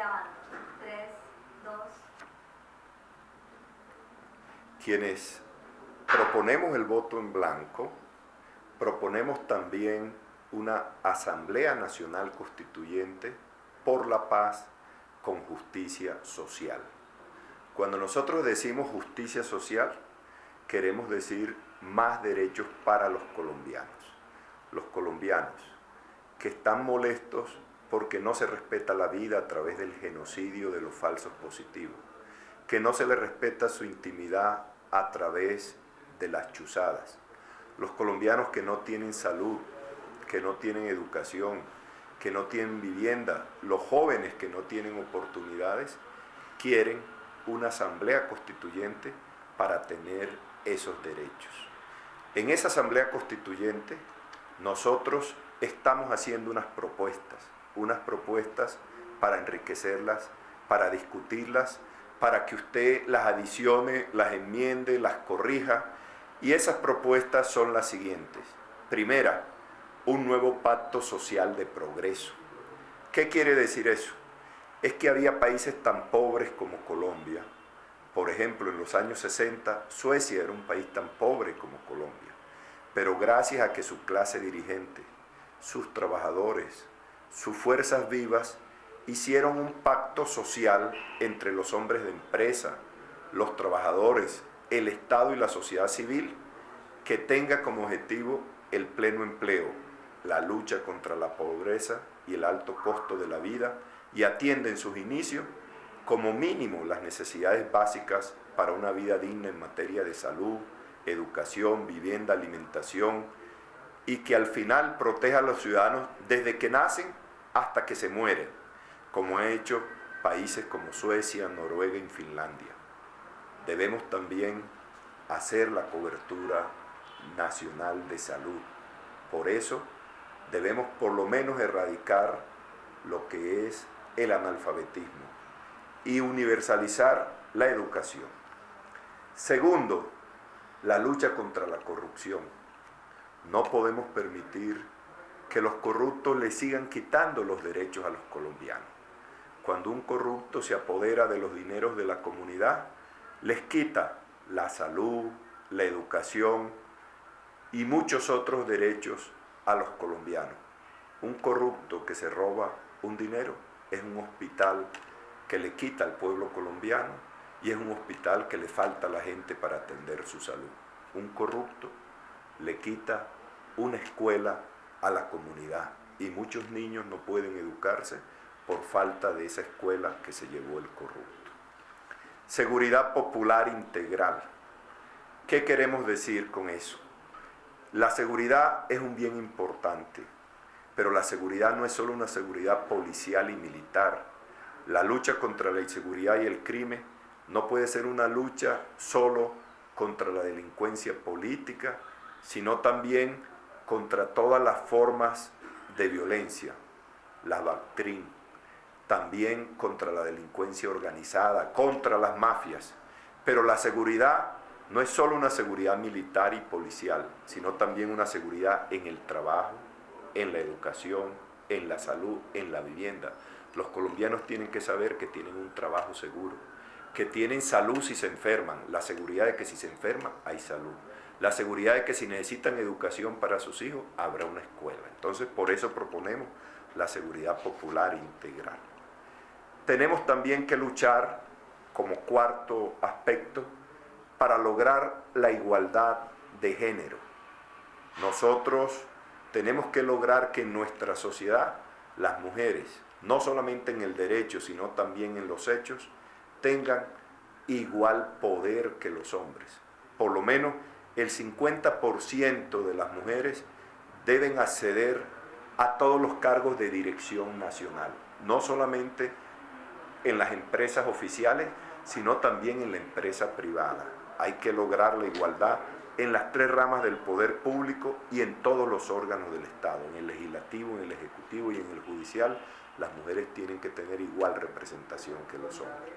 Grabando. 3, 2. Quienes proponemos el voto en blanco, proponemos también una Asamblea Nacional Constituyente por la paz con justicia social. Cuando nosotros decimos justicia social, queremos decir más derechos para los colombianos. Los colombianos que están molestos porque no se respeta la vida a través del genocidio de los falsos positivos, que no se les respeta su intimidad a través de las chuzadas. Los colombianos que no tienen salud, que no tienen educación, que no tienen vivienda, los jóvenes que no tienen oportunidades, quieren una asamblea constituyente para tener esos derechos. En esa asamblea constituyente nosotros estamos haciendo unas propuestas para enriquecerlas, para discutirlas, para que usted las adicione, las enmiende, las corrija, y esas propuestas son las siguientes. Primera, un nuevo pacto social de progreso. ¿Qué quiere decir eso? Es que había países tan pobres como Colombia. Por ejemplo, en los años 60, Suecia era un país tan pobre como Colombia, pero gracias a que su clase dirigente, sus trabajadores, sus fuerzas vivas, hicieron un pacto social entre los hombres de empresa, los trabajadores, el Estado y la sociedad civil, que tenga como objetivo el pleno empleo, la lucha contra la pobreza y el alto costo de la vida, y atiende en sus inicios como mínimo las necesidades básicas para una vida digna en materia de salud, educación, vivienda, alimentación, y que al final proteja a los ciudadanos desde que nacen hasta que se mueren, como han hecho países como Suecia, Noruega y Finlandia. Debemos también hacer la cobertura nacional de salud. Por eso debemos por lo menos erradicar lo que es el analfabetismo y universalizar la educación. Segundo, la lucha contra la corrupción. No podemos permitir que los corruptos le sigan quitando los derechos a los colombianos. Cuando un corrupto se apodera de los dineros de la comunidad, les quita la salud, la educación y muchos otros derechos a los colombianos. Un corrupto que se roba un dinero es un hospital que le quita al pueblo colombiano y es un hospital que le falta a la gente para atender su salud. Un corrupto le quita una escuela a la comunidad y muchos niños no pueden educarse por falta de esa escuela que se llevó el corrupto. Seguridad popular integral. ¿Qué queremos decir con eso? La seguridad es un bien importante, pero la seguridad no es solo una seguridad policial y militar. La lucha contra la inseguridad y el crimen no puede ser una lucha solo contra la delincuencia política, sino también contra todas las formas de violencia, la BACTRIN, también contra la delincuencia organizada, contra las mafias. Pero la seguridad no es solo una seguridad militar y policial, sino también una seguridad en el trabajo, en la educación, en la salud, en la vivienda. Los colombianos tienen que saber que tienen un trabajo seguro, que tienen salud si se enferman, la seguridad de que si se enferman hay salud, la seguridad de que si necesitan educación para sus hijos habrá una escuela. Entonces por eso proponemos la seguridad popular integral. Tenemos también que luchar como cuarto aspecto para lograr la igualdad de género. Nosotros tenemos que lograr que en nuestra sociedad las mujeres, no solamente en el derecho, sino también en los hechos, tengan igual poder que los hombres. Por lo menos el 50% de las mujeres deben acceder a todos los cargos de dirección nacional, no solamente en las empresas oficiales, sino también en la empresa privada. Hay que lograr la igualdad en las tres ramas del poder público y en todos los órganos del Estado, en el legislativo, en el ejecutivo y en el judicial. Las mujeres tienen que tener igual representación que los hombres.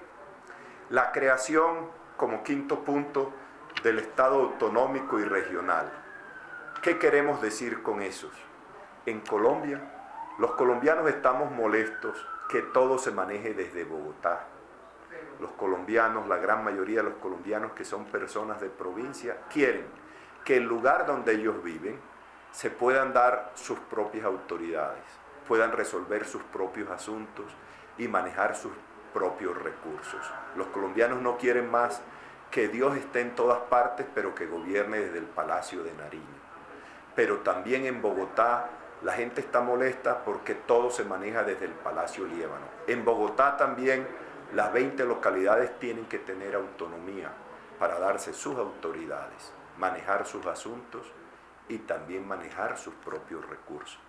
La creación, como quinto punto, del Estado autonómico y regional. ¿Qué queremos decir con eso? En Colombia, los colombianos estamos molestos que todo se maneje desde Bogotá. Los colombianos, la gran mayoría de los colombianos que son personas de provincia, quieren que el lugar donde ellos viven se puedan dar sus propias autoridades, puedan resolver sus propios asuntos y manejar sus propios recursos. Los colombianos no quieren más que Dios esté en todas partes, pero que gobierne desde el Palacio de Nariño. Pero también en Bogotá la gente está molesta porque todo se maneja desde el Palacio Líbano. En Bogotá también las 20 localidades tienen que tener autonomía para darse sus autoridades, manejar sus asuntos y también manejar sus propios recursos.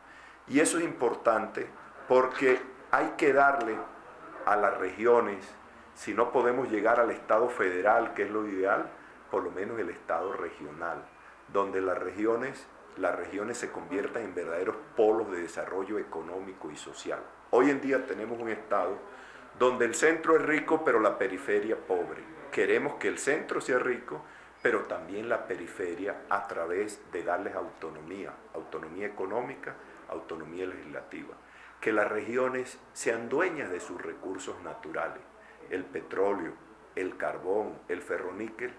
Y eso es importante porque hay que darle a las regiones, si no podemos llegar al Estado federal, que es lo ideal, por lo menos el Estado regional, donde las regiones se conviertan en verdaderos polos de desarrollo económico y social. Hoy en día tenemos un Estado donde el centro es rico, pero la periferia pobre. Queremos que el centro sea rico, pero también la periferia a través de darles autonomía, autonomía económica, autonomía legislativa. Que las regiones sean dueñas de sus recursos naturales. El petróleo, el carbón, el ferroníquel,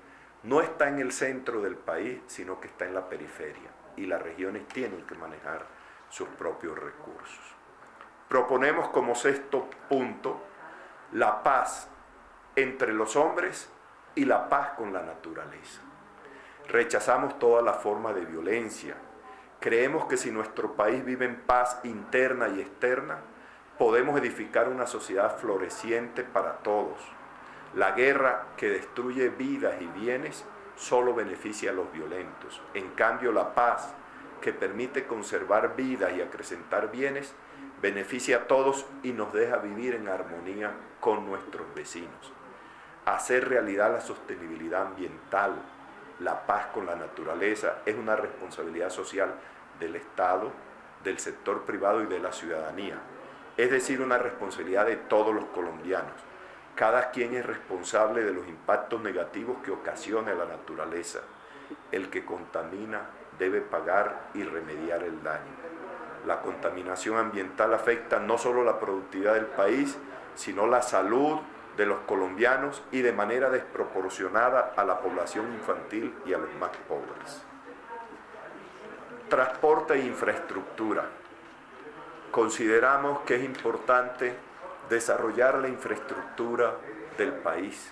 no está en el centro del país, sino que está en la periferia. Y las regiones tienen que manejar sus propios recursos. Proponemos como sexto punto la paz entre los hombres y la paz con la naturaleza. Rechazamos toda la forma de violencia. Creemos que si nuestro país vive en paz interna y externa, podemos edificar una sociedad floreciente para todos. La guerra que destruye vidas y bienes solo beneficia a los violentos. En cambio, la paz que permite conservar vidas y acrecentar bienes beneficia a todos y nos deja vivir en armonía con nuestros vecinos. Hacer realidad la sostenibilidad ambiental, la paz con la naturaleza, es una responsabilidad social del Estado, del sector privado y de la ciudadanía. Es decir, una responsabilidad de todos los colombianos. Cada quien es responsable de los impactos negativos que ocasiona la naturaleza. El que contamina debe pagar y remediar el daño. La contaminación ambiental afecta no solo la productividad del país, sino la salud de los colombianos y de manera desproporcionada a la población infantil y a los más pobres. Transporte e infraestructura. Consideramos que es importante desarrollar la infraestructura del país.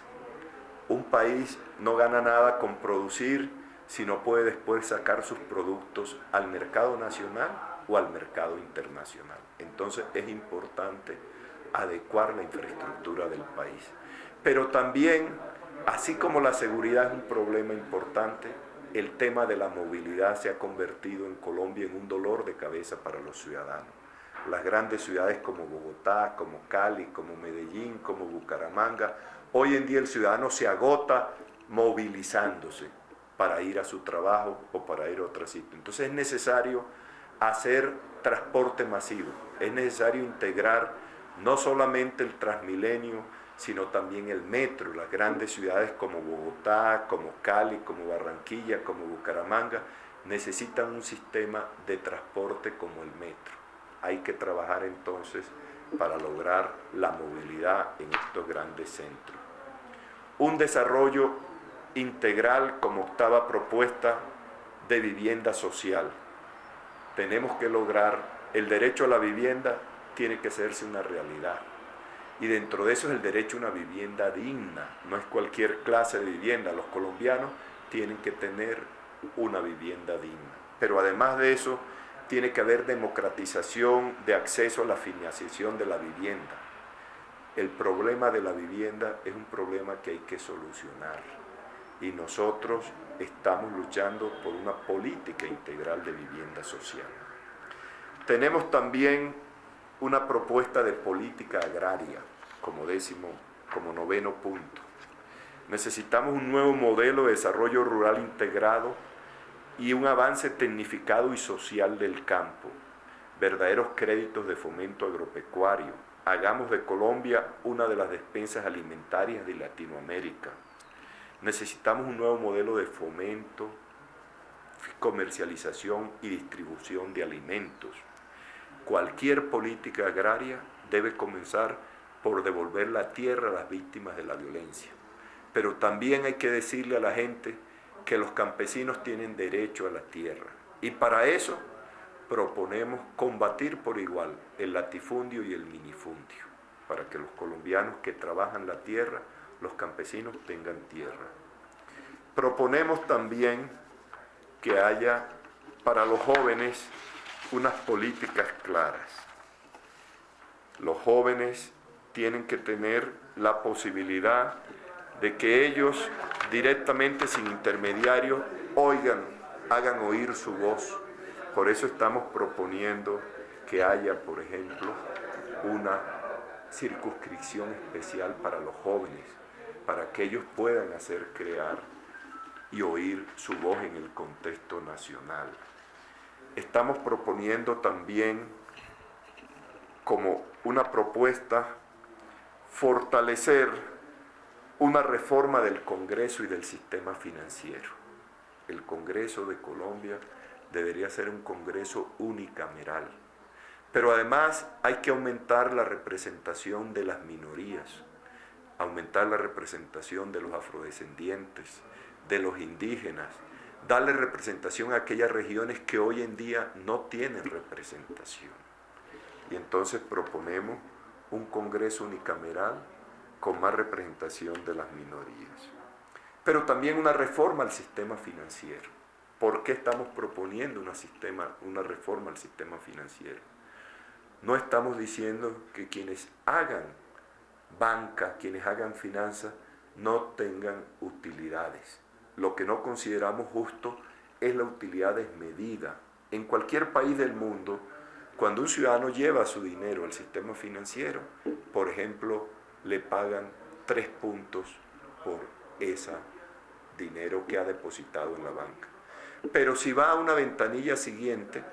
Un país no gana nada con producir si no puede después sacar sus productos al mercado nacional o al mercado internacional. Entonces es importante adecuar la infraestructura del país. Pero también, así como la seguridad es un problema importante, el tema de la movilidad se ha convertido en Colombia en un dolor de cabeza para los ciudadanos. Las grandes ciudades como Bogotá, como Cali, como Medellín, como Bucaramanga, hoy en día el ciudadano se agota movilizándose para ir a su trabajo o para ir a otro sitio. Entonces es necesario hacer transporte masivo, es necesario integrar no solamente el Transmilenio, sino también el metro. Las grandes ciudades como Bogotá, como Cali, como Barranquilla, como Bucaramanga, necesitan un sistema de transporte como el metro. Hay que trabajar entonces para lograr la movilidad en estos grandes centros. Un desarrollo integral como octava propuesta de vivienda social. Tenemos que lograr el derecho a la vivienda, tiene que hacerse una realidad. Y dentro de eso es el derecho a una vivienda digna, no es cualquier clase de vivienda. Los colombianos tienen que tener una vivienda digna. Pero además de eso, tiene que haber democratización de acceso a la financiación de la vivienda. El problema de la vivienda es un problema que hay que solucionar. Y nosotros estamos luchando por una política integral de vivienda social. Tenemos también una propuesta de política agraria, como noveno punto. Necesitamos un nuevo modelo de desarrollo rural integrado y un avance tecnificado y social del campo, verdaderos créditos de fomento agropecuario. Hagamos de Colombia una de las despensas alimentarias de Latinoamérica. Necesitamos un nuevo modelo de fomento, comercialización y distribución de alimentos. Cualquier política agraria debe comenzar por devolver la tierra a las víctimas de la violencia. Pero también hay que decirle a la gente que los campesinos tienen derecho a la tierra. Y para eso proponemos combatir por igual el latifundio y el minifundio, para que los colombianos que trabajan la tierra, los campesinos tengan tierra. Proponemos también que haya para los jóvenes unas políticas claras. Los jóvenes tienen que tener la posibilidad de que ellos directamente, sin intermediarios, hagan oír su voz. Por eso estamos proponiendo que haya, por ejemplo, una circunscripción especial para los jóvenes, para que ellos puedan hacer crear y oír su voz en el contexto nacional. Estamos proponiendo también, como una propuesta, fortalecer una reforma del Congreso y del sistema financiero. El Congreso de Colombia debería ser un Congreso unicameral, pero además hay que aumentar la representación de las minorías, aumentar la representación de los afrodescendientes, de los indígenas, darle representación a aquellas regiones que hoy en día no tienen representación. Y entonces proponemos un Congreso unicameral con más representación de las minorías. Pero también una reforma al sistema financiero. ¿Por qué estamos proponiendo una reforma al sistema financiero? No estamos diciendo que quienes hagan banca, quienes hagan finanzas, no tengan utilidades. Lo que no consideramos justo es la utilidad desmedida. En cualquier país del mundo, cuando un ciudadano lleva su dinero al sistema financiero, por ejemplo, le pagan 3 puntos por ese dinero que ha depositado en la banca. Pero si va a una ventanilla siguiente,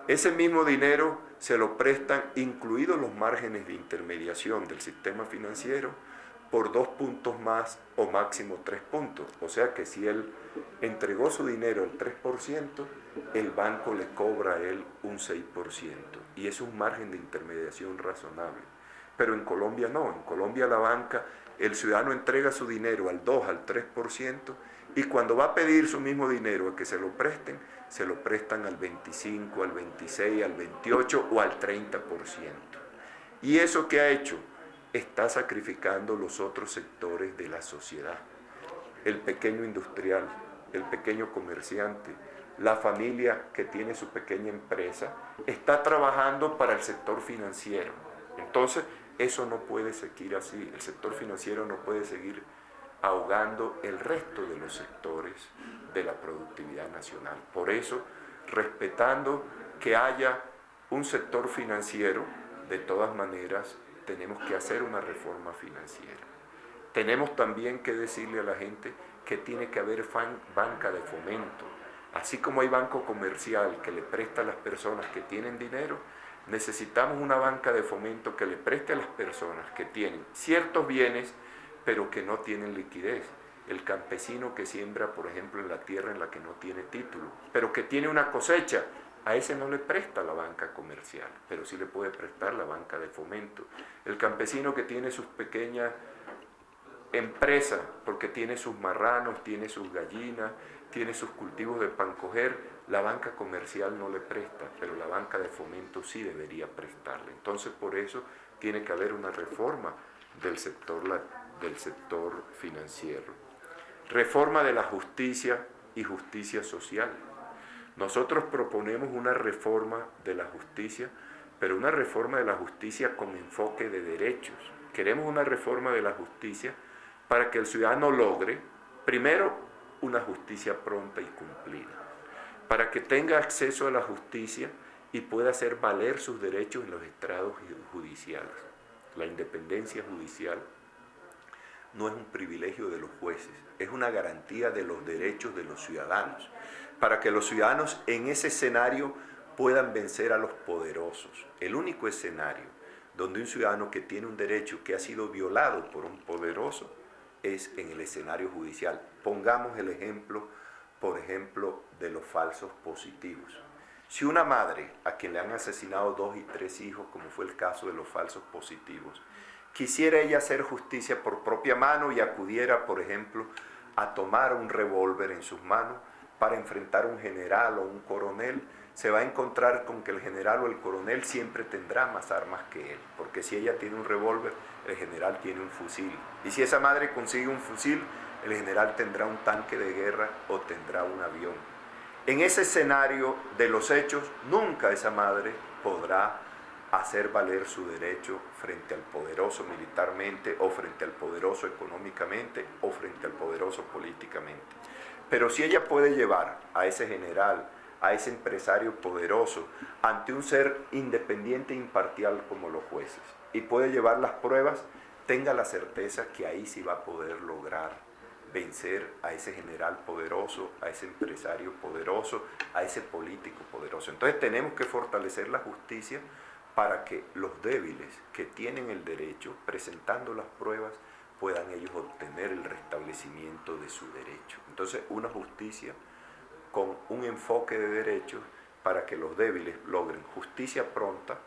ese mismo dinero se lo prestan, incluidos los márgenes de intermediación del sistema financiero, por 2 puntos más o máximo 3 puntos. O sea que si él entregó su dinero al 3%, el banco le cobra a él un 6%. Y es un margen de intermediación razonable. Pero en Colombia no. En Colombia la banca, el ciudadano entrega su dinero al 2, al 3%, y cuando va a pedir su mismo dinero a que se lo prestan al 25, al 26, al 28 o al 30%. ¿Y eso qué ha hecho? Está sacrificando los otros sectores de la sociedad. El pequeño industrial, el pequeño comerciante, la familia que tiene su pequeña empresa, está trabajando para el sector financiero. Entonces, eso no puede seguir así. El sector financiero no puede seguir ahogando el resto de los sectores de la productividad nacional. Por eso, respetando que haya un sector financiero, de todas maneras, tenemos que hacer una reforma financiera. Tenemos también que decirle a la gente que tiene que haber banca de fomento. Así como hay banco comercial que le presta a las personas que tienen dinero, necesitamos una banca de fomento que le preste a las personas que tienen ciertos bienes, pero que no tienen liquidez. El campesino que siembra, por ejemplo, en la tierra en la que no tiene título, pero que tiene una cosecha, a ese no le presta la banca comercial, pero sí le puede prestar la banca de fomento. El campesino que tiene sus pequeñas empresas, porque tiene sus marranos, tiene sus gallinas, tiene sus cultivos de pan coger, la banca comercial no le presta, pero la banca de fomento sí debería prestarle. Entonces, por eso tiene que haber una reforma del sector financiero. Reforma de la justicia y justicia social. Nosotros proponemos una reforma de la justicia, pero una reforma de la justicia con enfoque de derechos. Queremos una reforma de la justicia para que el ciudadano logre, primero, una justicia pronta y cumplida, para que tenga acceso a la justicia y pueda hacer valer sus derechos en los estrados judiciales. La independencia judicial no es un privilegio de los jueces, es una garantía de los derechos de los ciudadanos, para que los ciudadanos en ese escenario puedan vencer a los poderosos. El único escenario donde un ciudadano que tiene un derecho que ha sido violado por un poderoso es en el escenario judicial. Pongamos el ejemplo, por ejemplo, de los falsos positivos. Si una madre a quien le han asesinado 2 y 3 hijos, como fue el caso de los falsos positivos, quisiera ella hacer justicia por propia mano y acudiera, por ejemplo, a tomar un revólver en sus manos para enfrentar a un general o un coronel, se va a encontrar con que el general o el coronel siempre tendrá más armas que él, porque si ella tiene un revólver, el general tiene un fusil. Y si esa madre consigue un fusil, el general tendrá un tanque de guerra o tendrá un avión. En ese escenario de los hechos, nunca esa madre podrá hacer valer su derecho frente al poderoso militarmente o frente al poderoso económicamente o frente al poderoso políticamente. Pero si ella puede llevar a ese general, a ese empresario poderoso ante un ser independiente e imparcial como los jueces y puede llevar las pruebas, tenga la certeza que ahí sí va a poder lograr vencer a ese general poderoso, a ese empresario poderoso, a ese político poderoso. Entonces tenemos que fortalecer la justicia para que los débiles que tienen el derecho, presentando las pruebas, puedan ellos obtener el restablecimiento de su derecho. Entonces, una justicia con un enfoque de derechos para que los débiles logren justicia pronta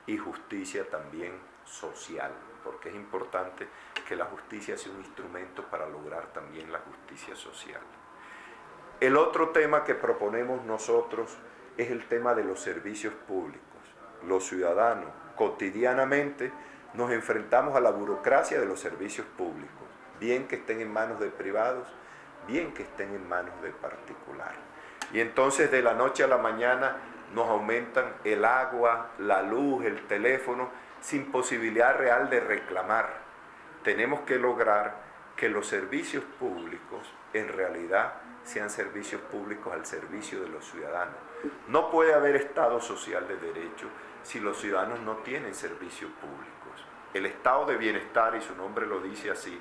y justicia también social, porque es importante que la justicia sea un instrumento para lograr también la justicia social. El otro tema que proponemos nosotros es el tema de los servicios públicos. Los ciudadanos cotidianamente nos enfrentamos a la burocracia de los servicios públicos, bien que estén en manos de privados, bien que estén en manos de particulares. Y entonces de la noche a la mañana nos aumentan el agua, la luz, el teléfono, sin posibilidad real de reclamar. Tenemos que lograr que los servicios públicos en realidad sean servicios públicos al servicio de los ciudadanos. No puede haber Estado social de derecho si los ciudadanos no tienen servicios públicos. El estado de bienestar, y su nombre lo dice así,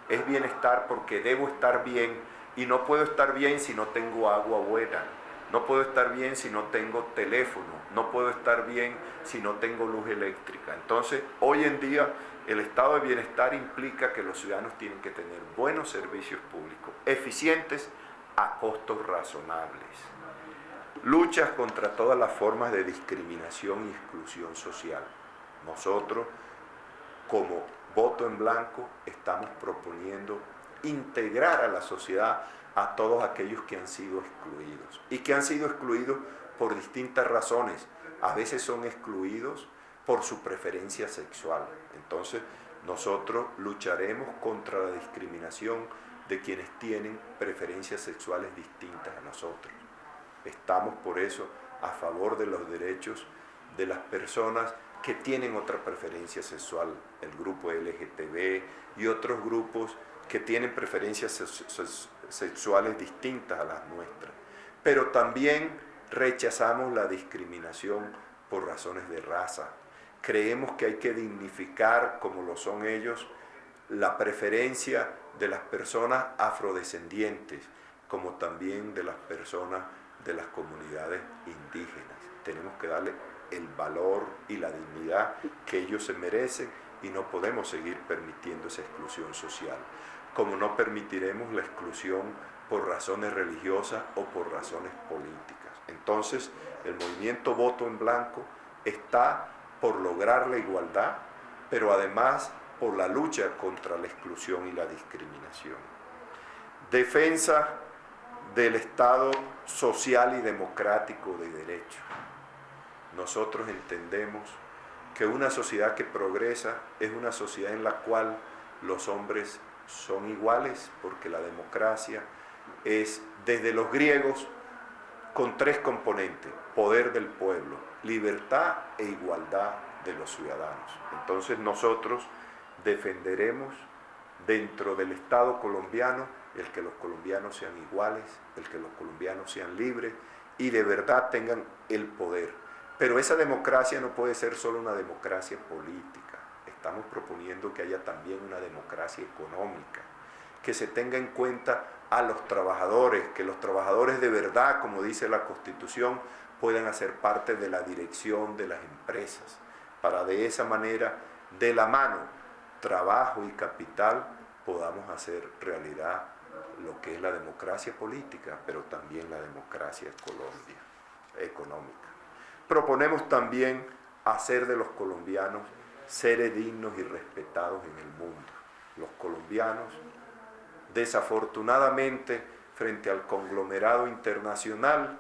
es bienestar porque debo estar bien y no puedo estar bien si no tengo agua buena, no puedo estar bien si no tengo teléfono, no puedo estar bien si no tengo luz eléctrica. Entonces, hoy en día, el estado de bienestar implica que los ciudadanos tienen que tener buenos servicios públicos, eficientes a costos razonables. Luchas contra todas las formas de discriminación y exclusión social. Nosotros, como Voto en Blanco, estamos proponiendo integrar a la sociedad a todos aquellos que han sido excluidos y que han sido excluidos por distintas razones. A veces son excluidos por su preferencia sexual. Entonces, nosotros lucharemos contra la discriminación de quienes tienen preferencias sexuales distintas a nosotros. Estamos por eso a favor de los derechos de las personas que tienen otra preferencia sexual, el grupo LGTB y otros grupos que tienen preferencias sexuales distintas a las nuestras. Pero también rechazamos la discriminación por razones de raza. Creemos que hay que dignificar, como lo son ellos, la preferencia de las personas afrodescendientes, como también de las personas de las comunidades indígenas. Tenemos que darle el valor y la dignidad que ellos se merecen y no podemos seguir permitiendo esa exclusión social, como no permitiremos la exclusión por razones religiosas o por razones políticas. Entonces, el movimiento Voto en Blanco está por lograr la igualdad, pero además por la lucha contra la exclusión y la discriminación. Defensa del Estado social y democrático de derecho. Nosotros entendemos que una sociedad que progresa es una sociedad en la cual los hombres son iguales, porque la democracia es, desde los griegos, con 3 componentes: poder del pueblo, libertad e igualdad de los ciudadanos. Entonces nosotros defenderemos dentro del Estado colombiano el que los colombianos sean iguales, el que los colombianos sean libres y de verdad tengan el poder. Pero esa democracia no puede ser solo una democracia política. Estamos proponiendo que haya también una democracia económica, que se tenga en cuenta a los trabajadores, que los trabajadores de verdad, como dice la Constitución, puedan hacer parte de la dirección de las empresas, para de esa manera, de la mano, trabajo y capital, podamos hacer realidad lo que es la democracia política, pero también la democracia en Colombia. económica. Proponemos también hacer de los colombianos seres dignos y respetados en el mundo. Los colombianos, desafortunadamente, frente al conglomerado internacional,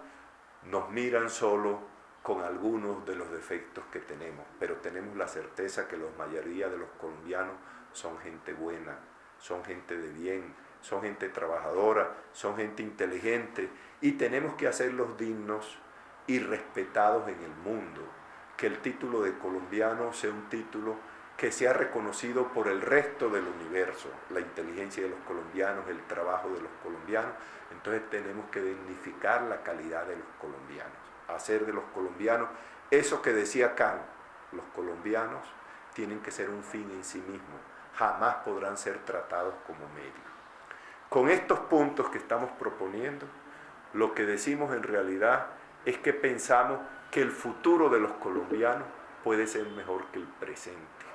nos miran solo con algunos de los defectos que tenemos, pero tenemos la certeza que la mayoría de los colombianos son gente buena, son gente de bien, son gente trabajadora, son gente inteligente, y tenemos que hacerlos dignos y respetados en el mundo. Que el título de colombiano sea un título que sea reconocido por el resto del universo, la inteligencia de los colombianos, el trabajo de los colombianos. Entonces tenemos que dignificar la calidad de los colombianos, hacer de los colombianos eso que decía Kant: los colombianos tienen que ser un fin en sí mismos, jamás podrán ser tratados como medio. Con estos puntos que estamos proponiendo, lo que decimos en realidad es que pensamos que el futuro de los colombianos puede ser mejor que el presente,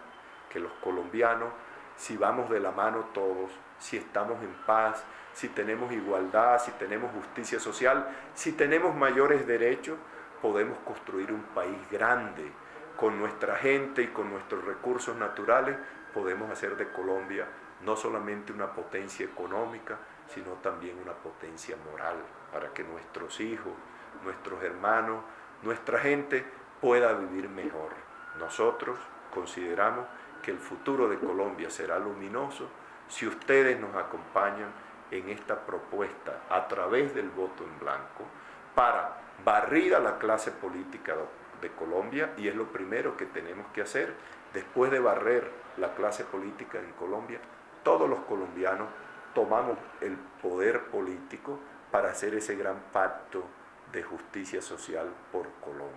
que los colombianos, si vamos de la mano todos, si estamos en paz, si tenemos igualdad, si tenemos justicia social, si tenemos mayores derechos, podemos construir un país grande. Con nuestra gente y con nuestros recursos naturales podemos hacer de Colombia no solamente una potencia económica, sino también una potencia moral, para que nuestros hijos, nuestros hermanos, nuestra gente pueda vivir mejor. Nosotros consideramos que el futuro de Colombia será luminoso si ustedes nos acompañan en esta propuesta a través del voto en blanco para barrir a la clase política de Colombia, y es lo primero que tenemos que hacer. Después de barrer la clase política en Colombia, todos los colombianos tomamos el poder político para hacer ese gran pacto de justicia social por Colombia.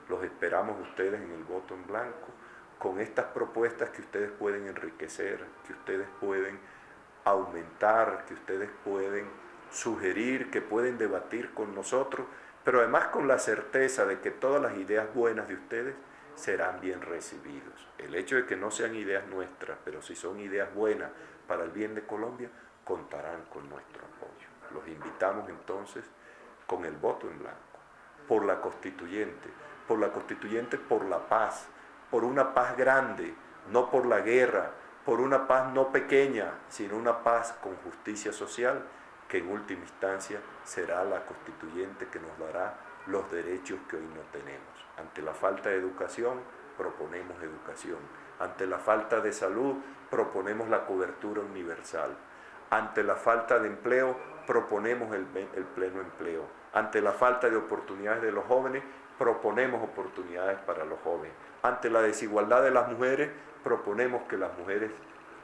Los esperamos ustedes en el voto en blanco, con estas propuestas que ustedes pueden enriquecer, que ustedes pueden aumentar, que ustedes pueden sugerir, que pueden debatir con nosotros, pero además con la certeza de que todas las ideas buenas de ustedes serán bien recibidos. El hecho de que no sean ideas nuestras, pero si son ideas buenas para el bien de Colombia, contarán con nuestro apoyo. Los invitamos entonces con el voto en blanco, por la constituyente, por la paz, por una paz grande, no por la guerra, por una paz no pequeña, sino una paz con justicia social, que en última instancia será la constituyente que nos dará los derechos que hoy no tenemos. Ante la falta de educación, proponemos educación. Ante la falta de salud, proponemos la cobertura universal. Ante la falta de empleo, proponemos el pleno empleo. Ante la falta de oportunidades de los jóvenes, proponemos oportunidades para los jóvenes. Ante la desigualdad de las mujeres, proponemos que las mujeres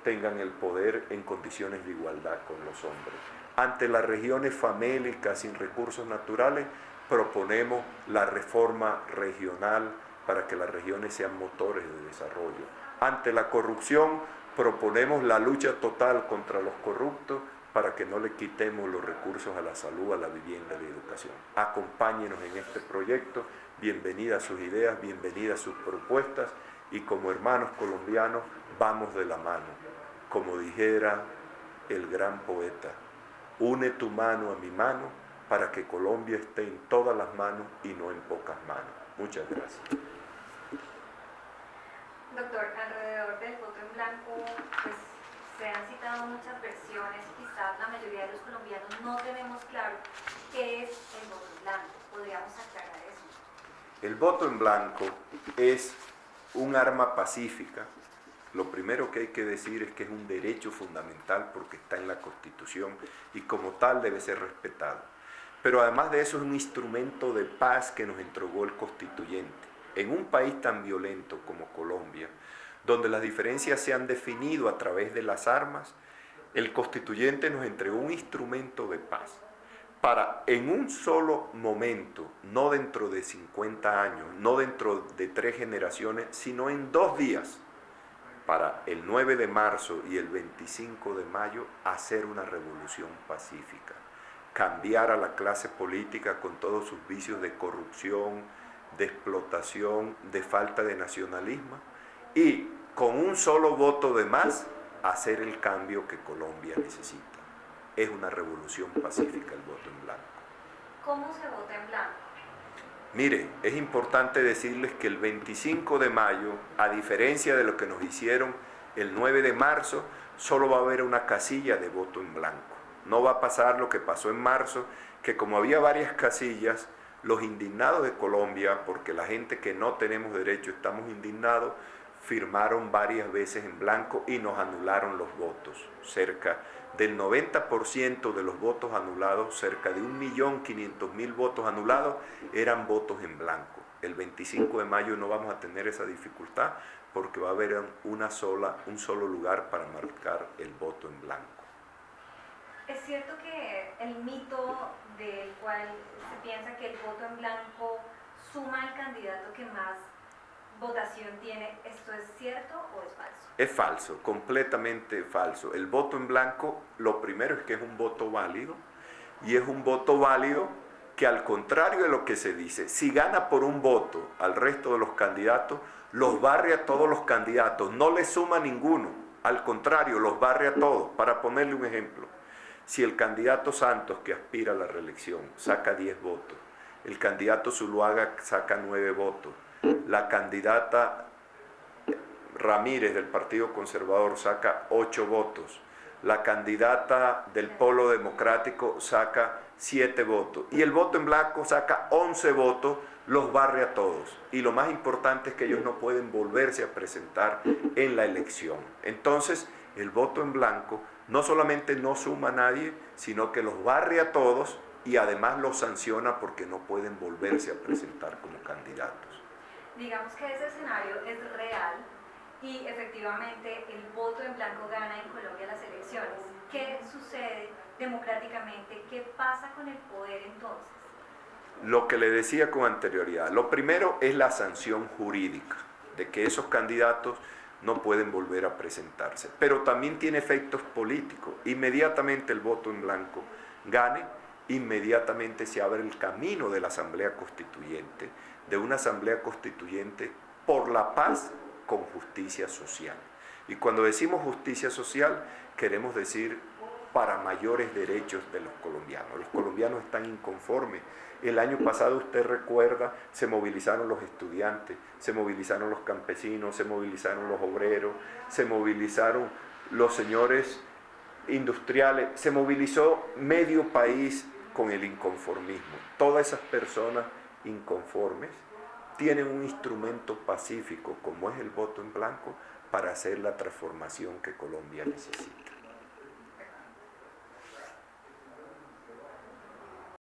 tengan el poder en condiciones de igualdad con los hombres. Ante las regiones famélicas sin recursos naturales, proponemos la reforma regional para que las regiones sean motores de desarrollo. Ante la corrupción, proponemos la lucha total contra los corruptos para que no le quitemos los recursos a la salud, a la vivienda y a la educación. Acompáñenos en este proyecto, bienvenidas sus ideas, bienvenidas sus propuestas, y como hermanos colombianos vamos de la mano. Como dijera el gran poeta, une tu mano a mi mano para que Colombia esté en todas las manos y no en pocas manos. Muchas gracias. Doctor, alrededor del voto en blanco, pues se han citado muchas versiones, quizás la mayoría de los colombianos no tenemos claro qué es el voto en blanco. ¿Podríamos aclarar eso? El voto en blanco es un arma pacífica. Lo primero que hay que decir es que es un derecho fundamental porque está en la Constitución y como tal debe ser respetado. Pero además de eso es un instrumento de paz que nos entregó el constituyente. En un país tan violento como Colombia, donde las diferencias se han definido a través de las armas, el constituyente nos entregó un instrumento de paz para en un solo momento, no dentro de 50 años, no dentro de 3 generaciones, sino en 2 días, para el 9 de marzo y el 25 de mayo, hacer una revolución pacífica, cambiar a la clase política con todos sus vicios de corrupción, de explotación, de falta de nacionalismo, y con un solo voto de más, hacer el cambio que Colombia necesita. Es una revolución pacífica el voto en blanco. ¿Cómo se vota en blanco? Mire, es importante decirles que el 25 de mayo, a diferencia de lo que nos hicieron el 9 de marzo, solo va a haber una casilla de voto en blanco. No va a pasar lo que pasó en marzo, que como había varias casillas, los indignados de Colombia, porque la gente que no tenemos derecho estamos indignados, firmaron varias veces en blanco y nos anularon los votos. Cerca del 90% de los votos anulados, cerca de 1.500.000 votos anulados, eran votos en blanco. El 25 de mayo no vamos a tener esa dificultad porque va a haber un solo lugar para marcar el voto en blanco. Es cierto que el mito del cual se piensa que el voto en blanco suma al candidato que más votación tiene, ¿esto es cierto o es falso? Es falso, completamente falso. El voto en blanco, lo primero es que es un voto válido, y es un voto válido que, al contrario de lo que se dice, si gana por un voto al resto de los candidatos, los barre a todos los candidatos, no le suma ninguno, al contrario, los barre a todos. Para ponerle un ejemplo, si el candidato Santos, que aspira a la reelección, saca 10 votos, el candidato Zuluaga saca 9 votos, la candidata Ramírez del Partido Conservador saca 8 votos, la candidata del Polo Democrático saca 7 votos y el voto en blanco saca 11 votos, los barre a todos. Y lo más importante es que ellos no pueden volverse a presentar en la elección. Entonces, el voto en blanco no solamente no suma a nadie, sino que los barre a todos y además los sanciona porque no pueden volverse a presentar como candidatos. Digamos que ese escenario es real y efectivamente el voto en blanco gana en Colombia las elecciones. ¿Qué sucede democráticamente? ¿Qué pasa con el poder entonces? Lo que le decía con anterioridad, lo primero es la sanción jurídica de que esos candidatos no pueden volver a presentarse, pero también tiene efectos políticos. Inmediatamente el voto en blanco gane, inmediatamente se abre el camino de la Asamblea Constituyente, de una Asamblea Constituyente por la paz con justicia social. Y cuando decimos justicia social, queremos decir para mayores derechos de los colombianos. Los colombianos están inconformes. El año pasado, usted recuerda, se movilizaron los estudiantes, se movilizaron los campesinos, se movilizaron los obreros, se movilizaron los señores industriales, se movilizó medio país con el inconformismo. Todas esas personas inconformes tienen un instrumento pacífico como es el voto en blanco para hacer la transformación que Colombia necesita.